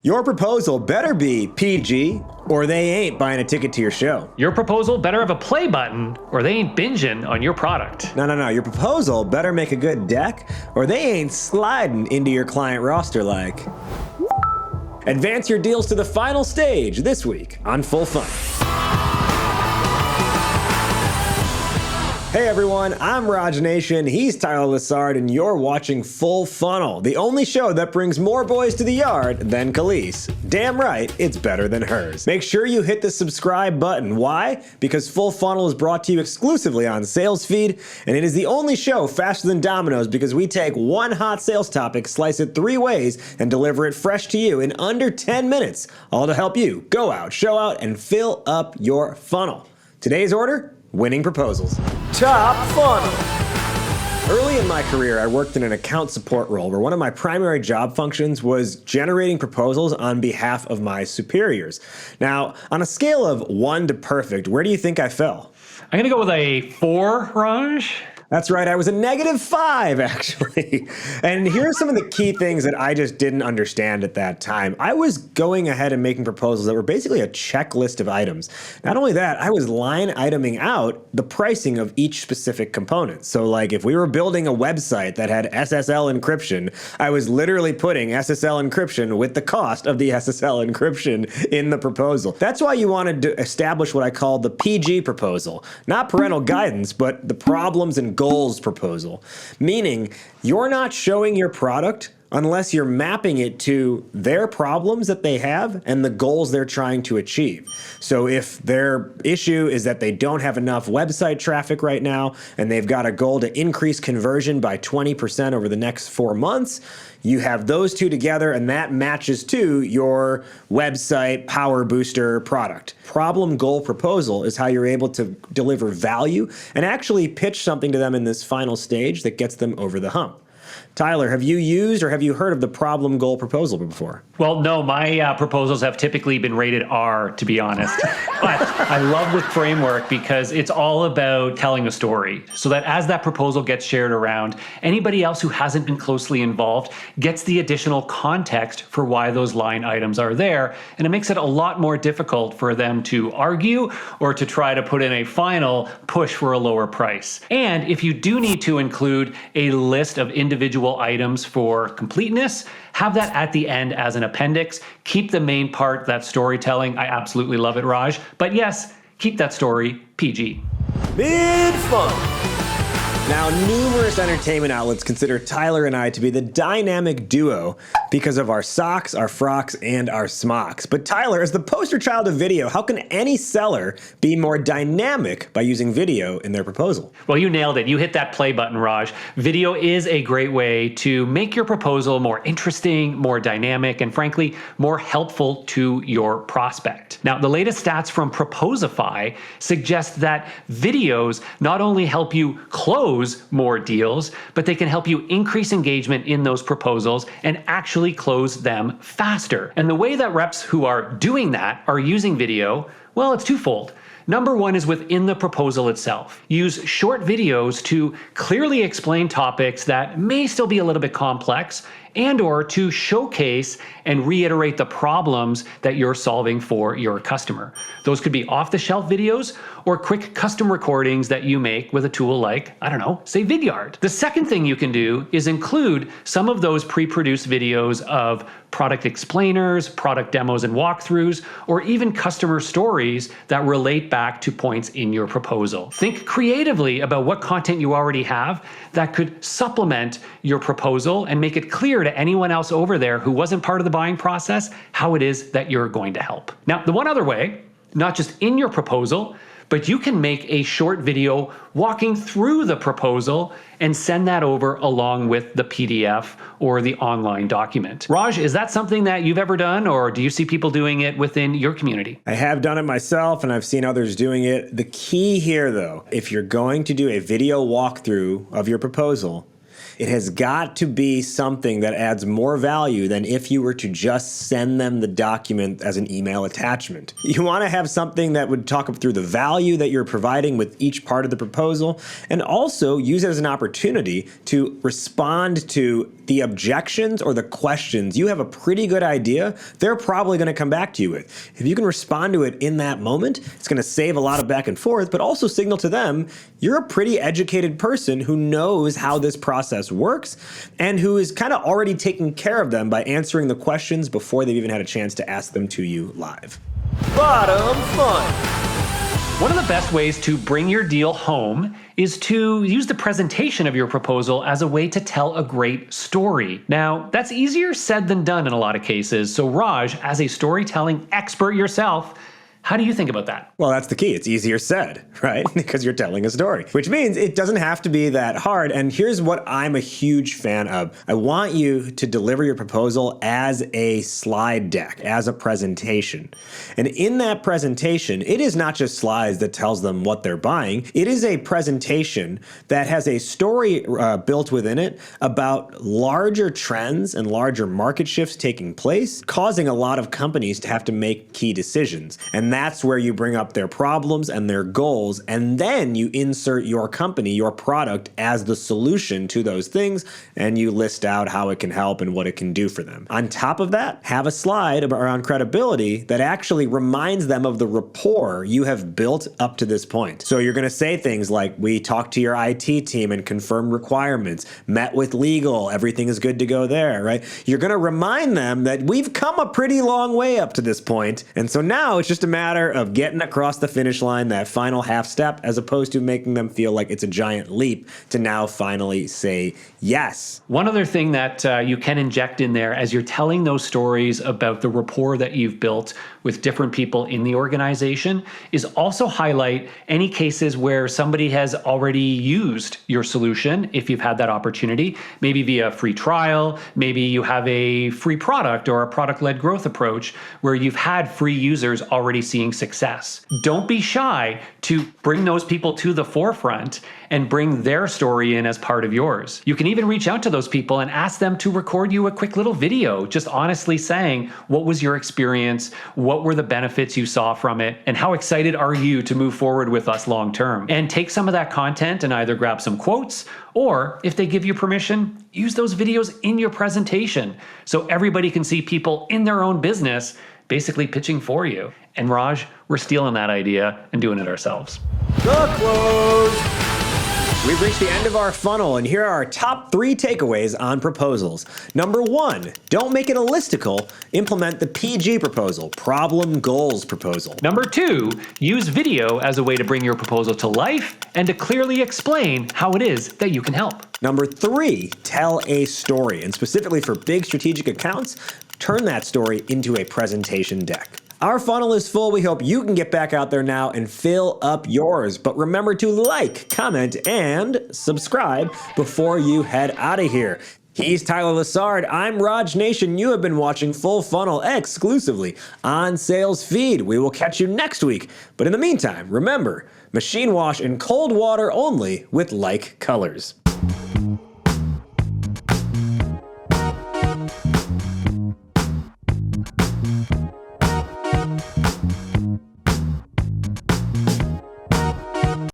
Your proposal better be PG, or they ain't buying a ticket to your show. Your proposal better have a play button, or they ain't binging on your product. No. Your proposal better make a good deck, or they ain't sliding into your client roster like. Advance your deals to the final stage this week on Full Funnel. Hey everyone, I'm Raj Nation, he's Tyler Lessard, and you're watching Full Funnel, the only show that brings more boys to the yard than Khalees. Damn right, it's better than hers. Make sure you hit the subscribe button. Why? Because Full Funnel is brought to you exclusively on Sales Feed, and it is the only show faster than Domino's because we take one hot sales topic, slice it 3 ways, and deliver it fresh to you in under 10 minutes, all to help you go out, show out, and fill up your funnel. Today's order? Winning proposals. Top funnel. Early in my career, I worked in an account support role where one of my primary job functions was generating proposals on behalf of my superiors. Now, on a scale of 1 to perfect, where do you think I fell? I'm gonna go with a 4, Raj. That's right, I was a -5 actually. And here are some of the key things that I just didn't understand at that time. I was going ahead and making proposals that were basically a checklist of items. Not only that, I was line iteming out the pricing of each specific component. So like if we were building a website that had SSL encryption, I was literally putting SSL encryption with the cost of the SSL encryption in the proposal. That's why you wanted to establish what I call the PG proposal. Not parental guidance, but the problems and goals proposal, meaning you're not showing your product unless you're mapping it to their problems that they have and the goals they're trying to achieve. So if their issue is that they don't have enough website traffic right now and they've got a goal to increase conversion by 20% over the next 4 months, you have those two together and that matches to your website power booster product. Problem goal proposal is how you're able to deliver value and actually pitch something to them in this final stage that gets them over the hump. Tyler, have you used or have you heard of the problem goal proposal before? Well, no, my proposals have typically been rated R, to be honest. But I love the framework because it's all about telling a story so that as that proposal gets shared around, anybody else who hasn't been closely involved gets the additional context for why those line items are there. And it makes it a lot more difficult for them to argue or to try to put in a final push for a lower price. And if you do need to include a list of individual items for completeness, have that at the end as an appendix. Keep the main part, that storytelling. I absolutely love it, Raj. But yes, keep that story PG. Mid-fun. Now, numerous entertainment outlets consider Tyler and I to be the dynamic duo because of our socks, our frocks, and our smocks. But Tyler, as the poster child of video, how can any seller be more dynamic by using video in their proposal? Well, you nailed it. You hit that play button, Raj. Video is a great way to make your proposal more interesting, more dynamic, and frankly, more helpful to your prospect. Now, the latest stats from Proposify suggest that videos not only help you close more deals, but they can help you increase engagement in those proposals and actually close them faster. And the way that reps who are doing that are using video, well, it's twofold. Number one is within the proposal itself. Use short videos to clearly explain topics that may still be a little bit complex and or to showcase and reiterate the problems that you're solving for your customer. Those could be off-the-shelf videos or quick custom recordings that you make with a tool like, I don't know, say Vidyard. The second thing you can do is include some of those pre-produced videos of product explainers, product demos and walkthroughs, or even customer stories that relate back to points in your proposal. Think creatively about what content you already have that could supplement your proposal and make it clear to anyone else over there who wasn't part of the buying process how it is that you're going to help. Now, the one other way, not just in your proposal, but you can make a short video walking through the proposal and send that over along with the PDF or the online document. Raj, is that something that you've ever done, or do you see people doing it within your community? I have done it myself and I've seen others doing it. The key here though, if you're going to do a video walkthrough of your proposal, it has got to be something that adds more value than if you were to just send them the document as an email attachment. You want to have something that would talk through the value that you're providing with each part of the proposal, and also use it as an opportunity to respond to the objections or the questions you have a pretty good idea they're probably going to come back to you with. If you can respond to it in that moment, it's going to save a lot of back and forth, but also signal to them you're a pretty educated person who knows how this process works and who is kind of already taking care of them by answering the questions before they've even had a chance to ask them to you live. Bottom fun. One of the best ways to bring your deal home is to use the presentation of your proposal as a way to tell a great story. Now, that's easier said than done in a lot of cases. So Raj, as a storytelling expert yourself, how do you think about that? Well, that's the key. It's easier said, right? Because you're telling a story, which means it doesn't have to be that hard. And here's what I'm a huge fan of. I want you to deliver your proposal as a slide deck, as a presentation. And in that presentation, it is not just slides that tells them what they're buying. It is a presentation that has a story built within it about larger trends and larger market shifts taking place, causing a lot of companies to have to make key decisions. And that's where you bring up their problems and their goals, and then you insert your company, your product, as the solution to those things, and you list out how it can help and what it can do for them. On top of that, have a slide around credibility that actually reminds them of the rapport you have built up to this point. So you're going to say things like, we talked to your IT team and confirmed requirements, met with legal, everything is good to go there, right? You're going to remind them that we've come a pretty long way up to this point, and so now it's just a matter of getting across the finish line, that final half step, as opposed to making them feel like it's a giant leap to now finally say yes. One other thing that you can inject in there as you're telling those stories about the rapport that you've built with different people in the organization is also highlight any cases where somebody has already used your solution, if you've had that opportunity, maybe via free trial, maybe you have a free product or a product-led growth approach where you've had free users already seeing success. Don't be shy to bring those people to the forefront and bring their story in as part of yours. You can even reach out to those people and ask them to record you a quick little video, just honestly saying, what was your experience? What were the benefits you saw from it? And how excited are you to move forward with us long term? And take some of that content and either grab some quotes, or if they give you permission, use those videos in your presentation so everybody can see people in their own business basically pitching for you. And Raj, we're stealing that idea and doing it ourselves. The close. We've reached the end of our funnel, and here are our top 3 takeaways on proposals. Number 1, don't make it a listicle. Implement the PG proposal, problem goals proposal. Number 2, use video as a way to bring your proposal to life and to clearly explain how it is that you can help. Number 3, tell a story, and specifically for big strategic accounts, turn that story into a presentation deck. Our funnel is full. We hope you can get back out there now and fill up yours. But remember to like, comment, and subscribe before you head out of here. He's Tyler Lassard. I'm Raj Nation. You have been watching Full Funnel exclusively on Sales Feed. We will catch you next week. But in the meantime, remember, machine wash in cold water only with like colors.